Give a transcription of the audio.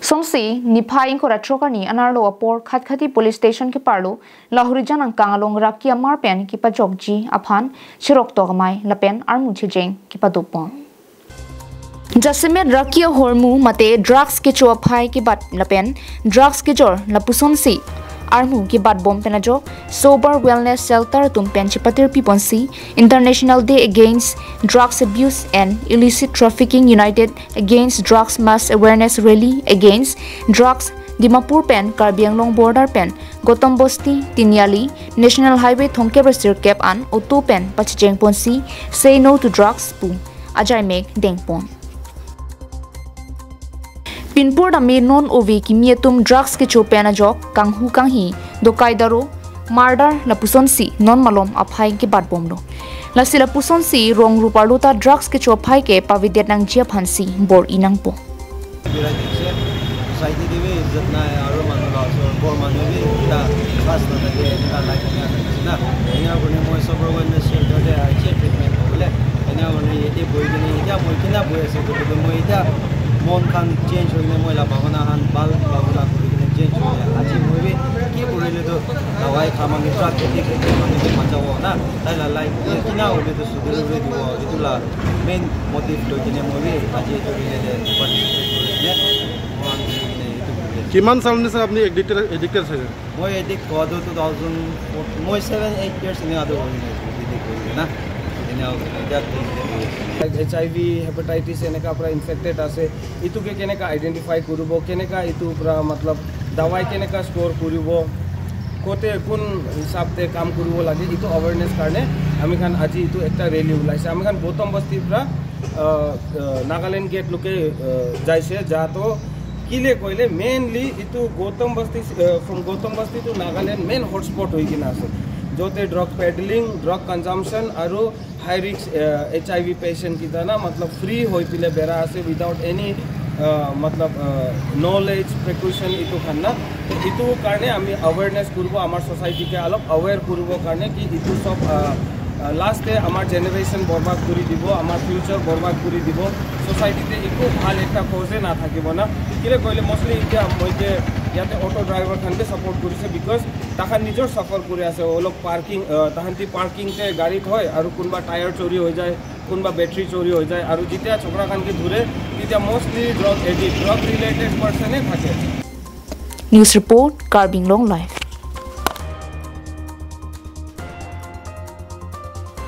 Songsi niphai in koratrokani anarlo apor khatkati police station ki parlo lahuri janang kangalong rakia marpen ki pajokji aphan shirok togamai lapen armu chejeng ki padopon Jasimet rakia hormu mate drugs ke chophai ki bat lapen drugs ke jor lapusonsi armu ki bat bom penajo sober wellness shelter tumpen chipatir piponsi International Day Against Drugs Abuse and Illicit Trafficking United Against Drugs Mass Awareness Rally Against Drugs Dimapur pen Karbianglong border pen Gotambosti Tinyali National Highway Thongke Resir Cap an Auto pen Pachjeng ponsi Say No to Drugs pu Ajay Meg Dengpon Pinpur dami non ovi ki mietum drugs ke chopena jok kanghu kanghi dokai daro murder lapusonsi non malom aphai ke bat bomlo lasi lapusonsi rong rupaluta drugs ke chophai ke pavidet nang jia phansi bor inang po society dewe izzat na aro manula so bor manubi ta khas na de ta like na ina gone moi sober wellness shelter de che treatment hole ina gone yete boy gene ya moi kina boy ase to moi ta mon kan change hoine moi la bhavana han bal bhavana kori change hoine aji moi be ke borile to dawai khamani tra kheti kheti mani ke machawo na tai la lai kina hole to sudhir hobe dibo itula main motive lo kine moi be aji to rile de participate kore kiman sal ne sir apni addicted se moi addict ko 2004 moi 7-8 years ne ado hoine na HIV hepatitis এনেকা পুরা infected আছে ইতুকে কেনেকা identify কৰিব কেনেকা ইতু পুৰা मतलब দवाई কেনেকা স্টোৰ কৰিব কোতে কোন হিসাবতে কাম কৰিব লাগে ইতু অৱেৰনেস কাৰণে আমি খান আজি ইতু একটা ৰেলি উলাইছে আমি খান গৌতম বস্তিৰ পৰা নাগালেণ্ড গেট লোকে যাইছে যাতো কিলে কইলে মেইনলি ইতু গৌতম বস্তি ফ্রম গৌতম বস্তি টু নাগালেণ্ড মেইন হটস্পট হৈ কিনা আছে जोते ड्रग पेडलिंग ड्रग कंजम्पशन और हाई रिस्क HIV पेशेंट की तरह मतलब फ्री हो पिले बेरा से विदाउट एनी मतलब नॉलेज प्रिकॉशन इतु खाना तो इतु कारणे आमी अवेयरनेस करबो आमार सोसाइटी के अलग अवेयर करबो कारणे कि इतु सब लास्टे आमार जेनेरेशन बर्बाद करि दिबो आमार फ्यूचर बर्बाद करि दिबो सोसाइटीते इको ভাল একটা কোজে না থাকিব না কিলে কইলে মোস্টলি ইটা মইকে ইয়াতে অটো ড্রাইভার খানকে সাপোর্ট কৰিছে বিকজ তাহান নিজৰ সফর করে আছে ওলক পার্কিং তাহান্তি পার্কিংতে গাড়িত হয় আর কোনবা টায়ার চুরি হৈ যায় কোনবা ব্যাটারি চুরি হৈ যায় আর যেতিয়া ছোকরা খানকে ধরে তেতিয়া মোস্টলি ড্রাগ রিলেটেড পারসনে থাকে নিউজ রিপোর্ট কার্বিংলং লাইভ